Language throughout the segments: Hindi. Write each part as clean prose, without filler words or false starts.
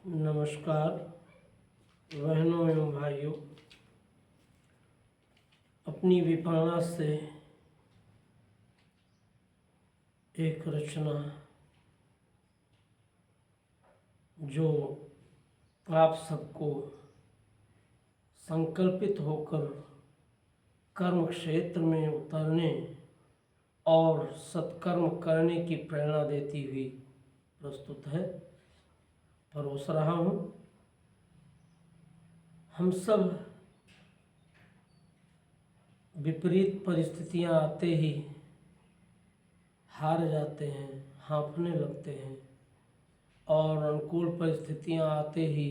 नमस्कार बहनों एवं भाइयों। अपनी विपणना से एक रचना जो आप सबको संकल्पित होकर कर्म क्षेत्र में उतरने और सत्कर्म करने की प्रेरणा देती हुई प्रस्तुत है, परोस रहा हूँ। हम सब विपरीत परिस्थितियाँ आते ही हार जाते हैं, हाँफने लगते हैं और अनुकूल परिस्थितियाँ आते ही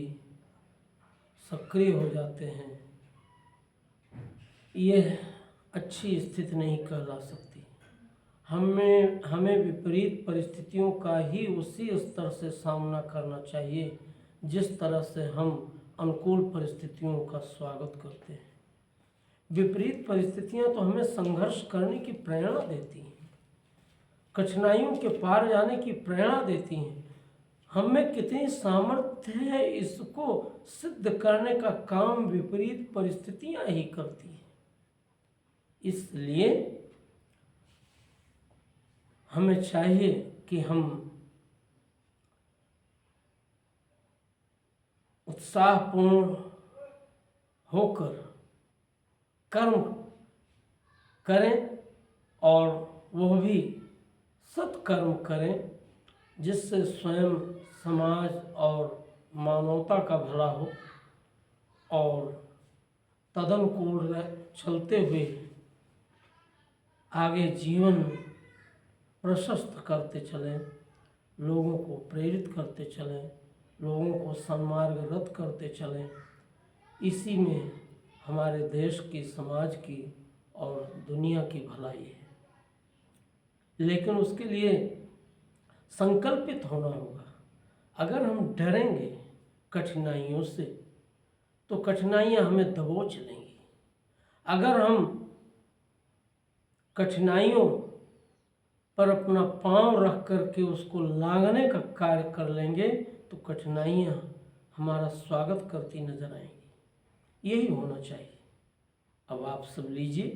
सक्रिय हो जाते हैं। यह अच्छी स्थिति नहीं कहला सकती। हमें विपरीत परिस्थितियों का ही उसी स्तर से सामना करना चाहिए जिस तरह से हम अनुकूल परिस्थितियों का स्वागत करते हैं। विपरीत परिस्थितियां तो हमें संघर्ष करने की प्रेरणा देती हैं, कठिनाइयों के पार जाने की प्रेरणा देती हैं। हमें कितनी सामर्थ्य है इसको सिद्ध करने का काम विपरीत परिस्थितियां ही करती हैं। इसलिए हमें चाहिए कि हम उत्साहपूर्ण होकर कर्म करें और वह भी सत्कर्म करें जिससे स्वयं समाज और मानवता का भला हो और तदनुकूल चलते हुए आगे जीवन प्रशस्त करते चलें, लोगों को प्रेरित करते चलें, लोगों को सन्मार्गरत करते चलें। इसी में हमारे देश की, समाज की और दुनिया की भलाई है। लेकिन उसके लिए संकल्पित होना होगा। अगर हम डरेंगे कठिनाइयों से तो कठिनाइयाँ हमें दबोच लेंगी। अगर हम कठिनाइयों पर अपना पांव रख करके उसको लांघने का कार्य कर लेंगे तो कठिनाइयाँ हमारा स्वागत करती नजर आएंगी। यही होना चाहिए। अब आप सब लीजिए।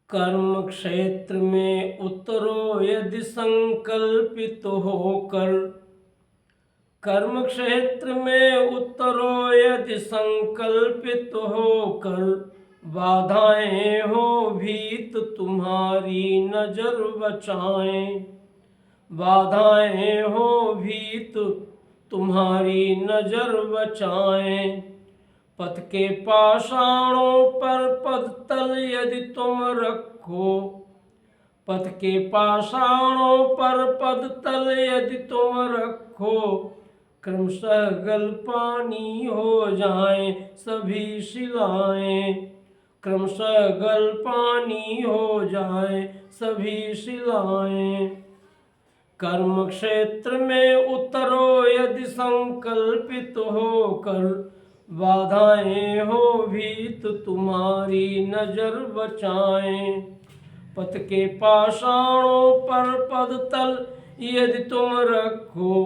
कर्म क्षेत्र में उतरो यदि संकल्पित होकर, कर्म क्षेत्र में उतरो यदि संकल्पित होकर, बाधाएं हो भीत तुम्हारी नजर बचाएं, बाधाएं हो भीत तुम्हारी नजर बचाएं। पथ के पाषाणों पर पद तल यदि तुम रखो, पथ के पाषाणों पर पद तल यदि तुम रखो, क्रमशः गल पानी हो जाएं सभी शिलाएं, क्रमशः गल पानी हो जाएं सभी शिलाएं। कर्म क्षेत्र में उतरो यदि संकल्पित होकर, बाधाएं हो भीत तुम्हारी नजर बचाएं। पथ के पाषाणों पर पद तल यदि तुम रखो,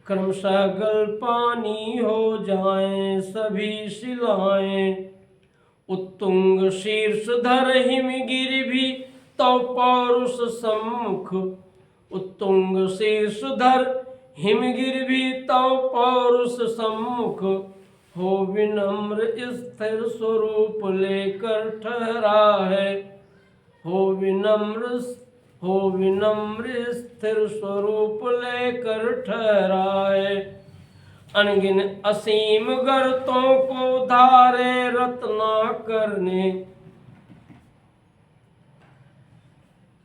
क्रमशः गल पानी हो जाएं सभी शिलाएं। उत्तुंग शीर्षधर हिमगिरि भी तो पौरुष सम्मुख, उत्तुंग शीर्षधर हिमगिरि भी तो पौरुष सम्मुख, हो विनम्र स्थिर स्वरूप लेकर ठहरा है, हो विनम्र स्थिर स्वरूप लेकर ठहरा है। अनगिन असीम गर्तों को धारे रत्नाकर ने,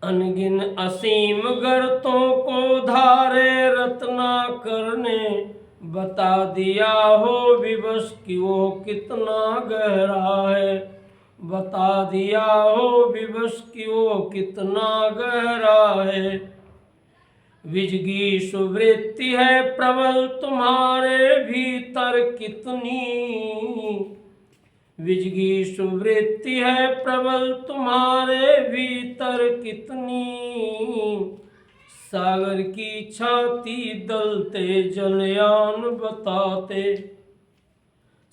अनगिन असीम गर्तों को धारे रत्नाकर ने, बता दिया हो विवश कि वो कितना गहरा है, बता दिया हो विवश कि वो कितना गहरा है। विजगी सुवृत्ति है प्रबल तुम्हारे भीतर कितनी, विजगी सुवृत्ति है प्रबल तुम्हारे भीतर कितनी, सागर की छाती दलते जलयान बताते,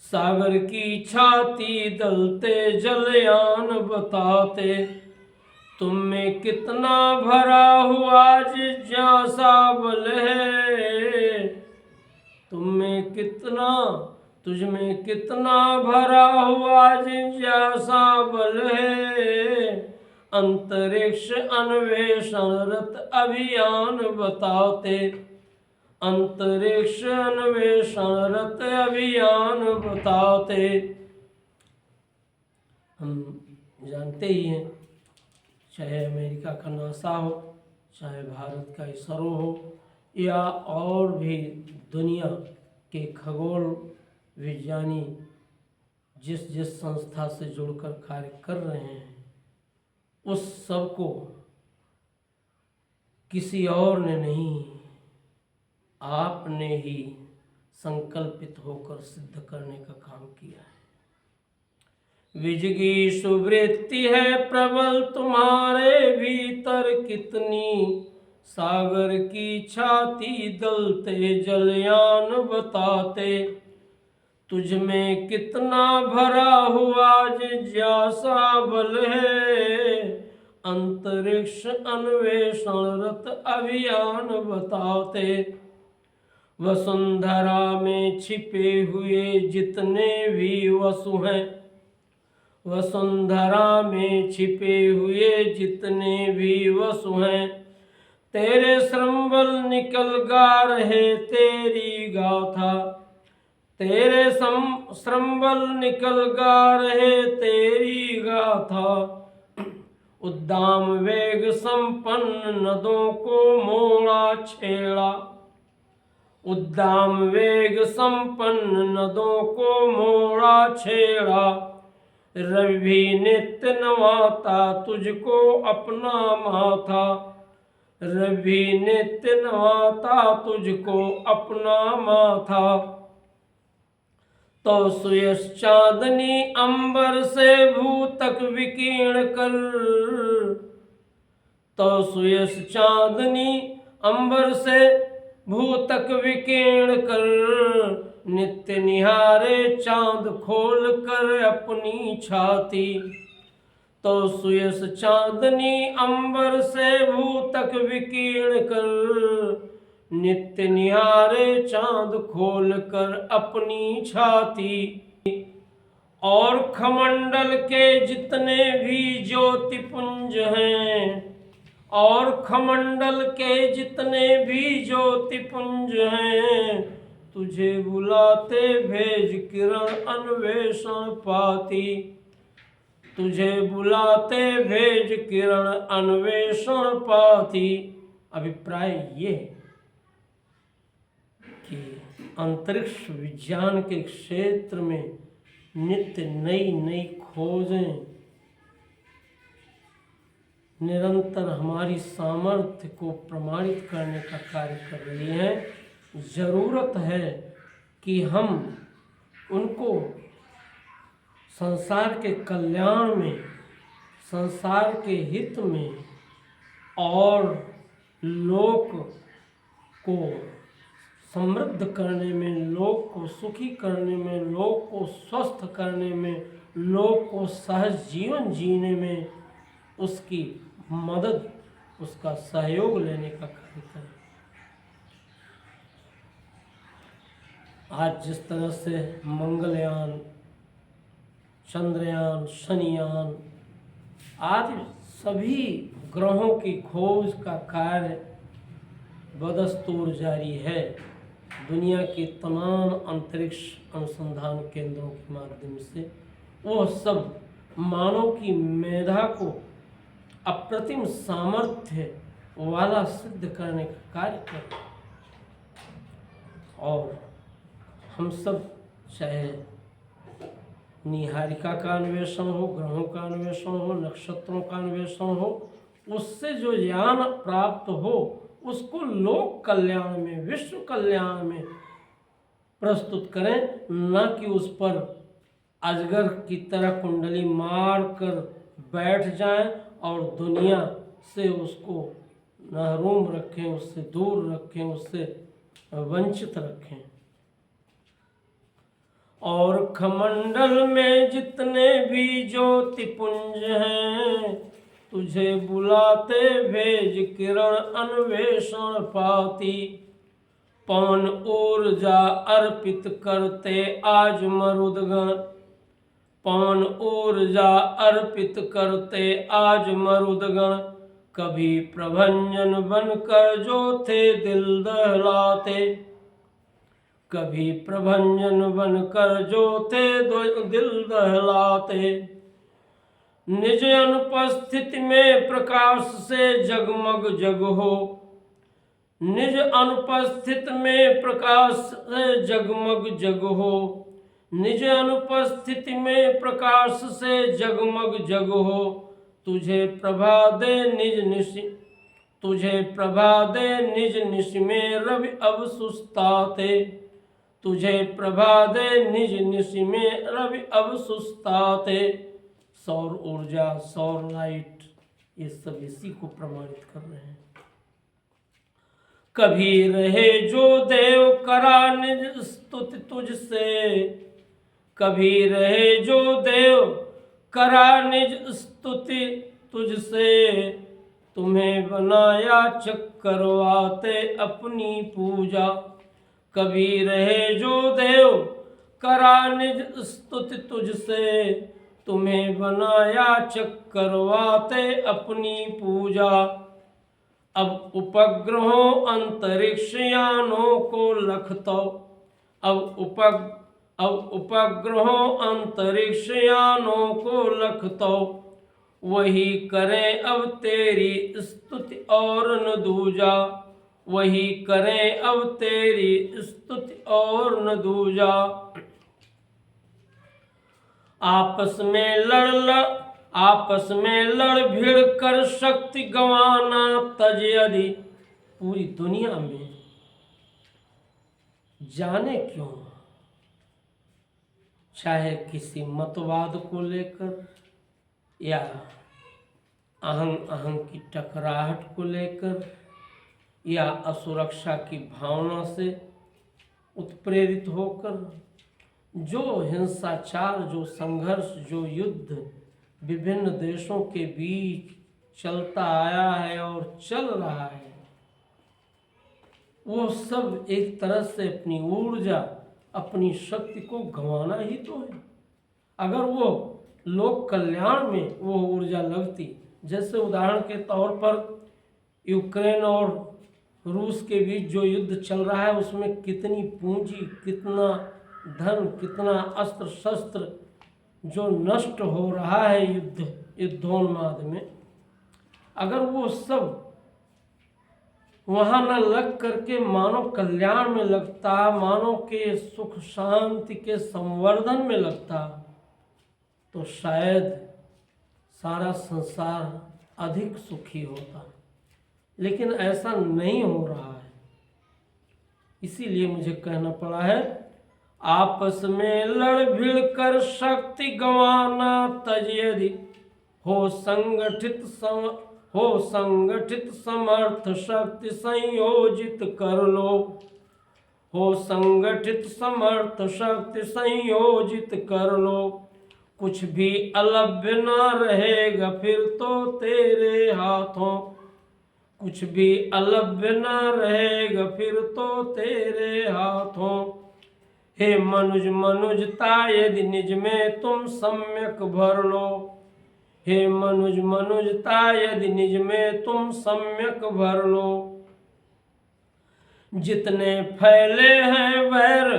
सागर की छाती दलते जलयान बताते, तुम में कितना भरा हुआ जिज्ञासा बल है, तुम में कितना, तुझ में कितना भरा हुआ जिज्ञासा बल है, अंतरिक्ष अन्वेषण रत अभियान बताते, अंतरिक्ष अन्वेषण रत अभियान बताते। हम जानते ही हैं, चाहे अमेरिका का नासा हो, चाहे भारत का इसरो हो, या और भी दुनिया के खगोल विज्ञानी जिस जिस संस्था से जुड़कर कार्य कर रहे हैं, उस सब को किसी और ने नहीं, आपने ही संकल्पित होकर सिद्ध करने का काम किया है। विजगी सुवृत्ति है प्रबल तुम्हारे भीतर कितनी, सागर की छाती दलते जलयान बताते, तुझ में कितना भरा हुआ जिज्ञासा बल है, अंतरिक्ष अन्वेषण रत अभियान बताते, वसुंधरा में छिपे हुए जितने भी वसु हैं, वसुंधरा में छिपे हुए जितने भी वसु हैं, तेरे श्रमबल निकल गा रहे तेरी गाथा, तेरे श्रमबल निकल गा रहे तेरी गाथा, उद्दाम वेग संपन्न नदों को मोड़ा छेड़ा, उद्दाम वेग संपन्न नदों को मोड़ा छेड़ा, रवि नित्य नवाता तुझको अपना माथा, रवि नित्य नवाता तुझको अपना माथा, तो सुयश चांदनी अंबर से भूतक विकीर्ण कर, तो सुयश चांदनी अंबर से भूतक विकीर्ण कर, नित्य निहारे चांद खोल कर अपनी छाती, तो सुयश चांदनी अंबर से भूतक विकीर्ण कर, नित्य निहारे चांद खोल कर अपनी छाती, और खमंडल के जितने भी ज्योतिपुंज हैं, और खमंडल के जितने भी ज्योतिपुंज हैं, तुझे बुलाते भेज किरण अन्वेषण पाती, तुझे बुलाते भेज किरण अन्वेषण पाती। अभिप्राय ये कि अंतरिक्ष विज्ञान के क्षेत्र में नित्य नई नई खोजें निरंतर हमारी सामर्थ्य को प्रमाणित करने का कार्य कर रही हैं। ज़रूरत है कि हम उनको संसार के कल्याण में, संसार के हित में और लोक को समृद्ध करने में, लोक को सुखी करने में, लोक को स्वस्थ करने में, लोक को सहज जीवन जीने में उसकी मदद, उसका सहयोग लेने का कार्य करें। आज जिस तरह से मंगलयान, चंद्रयान, शनियान आदि सभी ग्रहों की खोज का कार्य बदस्तूर जारी है, दुनिया के तमाम अंतरिक्ष अनुसंधान केंद्रों के माध्यम से वो सब मानव की मेधा को अप्रतिम सामर्थ्य वाला सिद्ध करने का कार्य करें। और हम सब चाहे निहारिका का अन्वेषण हो, ग्रहों का अन्वेषण हो, नक्षत्रों का अन्वेषण हो, उससे जो ज्ञान प्राप्त हो उसको लोक कल्याण में, विश्व कल्याण में प्रस्तुत करें, न कि उस पर अजगर की तरह कुंडली मार कर बैठ जाएं और दुनिया से उसको महरूम रखें, उससे दूर रखें, उससे वंचित रखें। और खमंडल में जितने भी ज्योतिपुंज हैं, तुझे बुलाते भेज किरण अन्वेषण पाती। पवन ऊर्जा अर्पित करते आज मरुदगण, पवन ऊर्जा अर्पित करते आज मरुदगण। कभी प्रभंजन बनकर जो थे दिल दहलाते, कभी प्रभंजन बनकर जो थे दिल दहलाते। निज अनुपस्थिति में प्रकाश से जगमग जग हो, निज अनुपस्थित में प्रकाश से जगमग जग हो। निज अनुपस्थिति में प्रकाश से जगमग जग हो। तुझे प्रभा दे निज निश, तुझे प्रभा दे निज निश में रवि अब सुस्ताते। तुझे प्रभा दे निज निश में रवि अब सुस्ताते। सौर ऊर्जा, सौर लाइट, ये सब इसी को प्रमाणित कर रहे हैं। कभी रहे जो देव करा निज स्तुति तुझसे, कभी रहे जो देव करा निज स्तुति तुझसे। तुम्हें बनाया चक्रवाते अपनी पूजा, कभी रहे जो देव करा निज स्तुति तुझसे। तुम्हें बनाया चक्रवाते अपनी पूजा। अब उपग्रहों अंतरिक्ष यानों को लखतो, अब उपग्रहों अंतरिक्ष यानों को लखतो। वही करें अब तेरी स्तुति और न दूजा, वही करें अब तेरी स्तुति और न दूजा। आपस में लड़ भिड़ कर शक्ति गंवाना तज यदि। पूरी दुनिया में जाने क्यों, चाहे किसी मतवाद को लेकर या अहं की टकराहट को लेकर या असुरक्षा की भावना से उत्प्रेरित होकर, जो हिंसाचार, जो संघर्ष, जो युद्ध विभिन्न देशों के बीच चलता आया है और चल रहा है, वो सब एक तरह से अपनी ऊर्जा, अपनी शक्ति को गंवाना ही तो है। अगर वो लोक कल्याण में वो ऊर्जा लगती, जैसे उदाहरण के तौर पर यूक्रेन और रूस के बीच जो युद्ध चल रहा है, उसमें कितनी पूंजी, कितना धन, कितना अस्त्र शस्त्र जो नष्ट हो रहा है युद्धोन्माद में, अगर वो सब वहाँ न लग करके मानव कल्याण में लगता, मानव के सुख शांति के संवर्धन में लगता, तो शायद सारा संसार अधिक सुखी होता। लेकिन ऐसा नहीं हो रहा है, इसीलिए मुझे कहना पड़ा है, आपस में लड़ भिड़ कर शक्ति गंवाना तज यदि। हो संगठित समर्थ शक्ति संयोजित कर लो, हो संगठित समर्थ शक्ति संयोजित कर लो। कुछ भी अलभ्य ना रहेगा फिर तो तेरे हाथों, कुछ भी अलभ्य ना रहेगा फिर तो तेरे हाथों। हे मनुजता यदि निज में तुम सम्यक भर लो, हे मनुजता यदि निज में तुम सम्यक भर लो। जितने फैले हैं वैर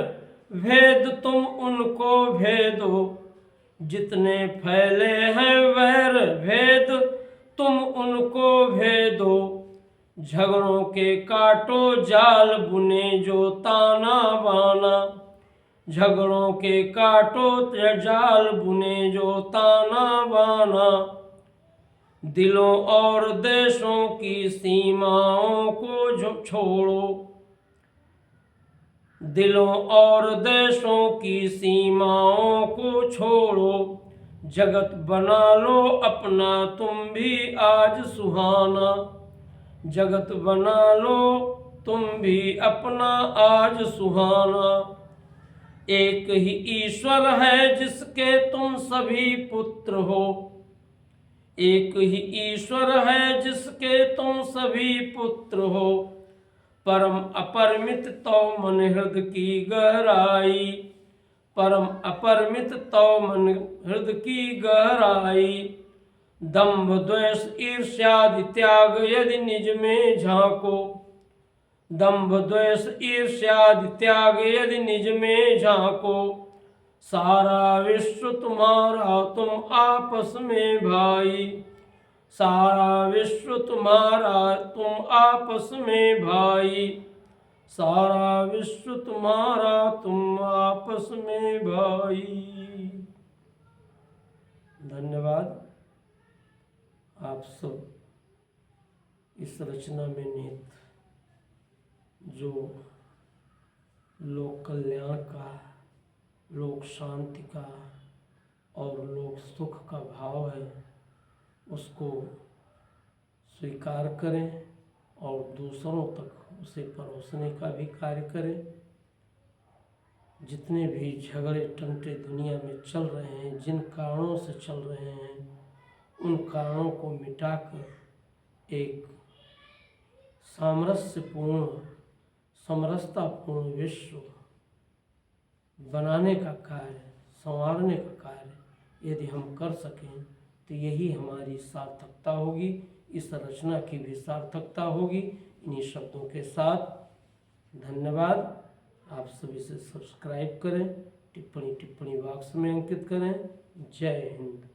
भेद तुम उनको भेदो, जितने फैले हैं वैर भेद तुम उनको भेदो। झगड़ों के काटो जाल बुने जो ताना बाना, झगड़ों के काटो जाल बुने जो ताना बाना। दिलों और देशों की सीमाओं को छोड़ो, दिलों और देशों की सीमाओं को छोड़ो, जगत बना लो अपना तुम भी आज सुहाना। जगत बना लो तुम भी अपना आज सुहाना। एक ही ईश्वर है जिसके तुम सभी पुत्र हो। एक ही ईश्वर है जिसके तुम सभी पुत्र हो। परम अपरिमित तो मन हृदय की गहराई। परम अपरिमित तो मन हृदय की गहराई। दंभ द्वेष ईर्ष्यादि त्याग यदि निज में झांको। दंभ द्वेष ईर्ष्यादि त्याग यदि निज में झांको। सारा विश्व तुम्हारा तुम आपस में भाई। सारा विश्व तुम्हारा तुम आपस में भाई। सारा विश्व तुम्हारा तुम आपस में भाई। धन्यवाद। आप सब इस रचना में निहित जो लोक कल्याण का, लोक शांति का और लोक सुख का भाव है उसको स्वीकार करें और दूसरों तक उसे परोसने का भी कार्य करें। जितने भी झगड़े टंटे दुनिया में चल रहे हैं, जिन कारणों से चल रहे हैं, उन कारणों को मिटाकर एक सामरस्यपूर्ण, समरसतापूर्ण विश्व बनाने का कार्य, संवारने का कार्य यदि हम कर सकें तो यही हमारी सार्थकता होगी। इस रचना की भी सार्थकता होगी। इन्हीं शब्दों के साथ धन्यवाद। आप सभी से सब्सक्राइब करें, टिप्पणी बॉक्स में अंकित करें। जय हिंद।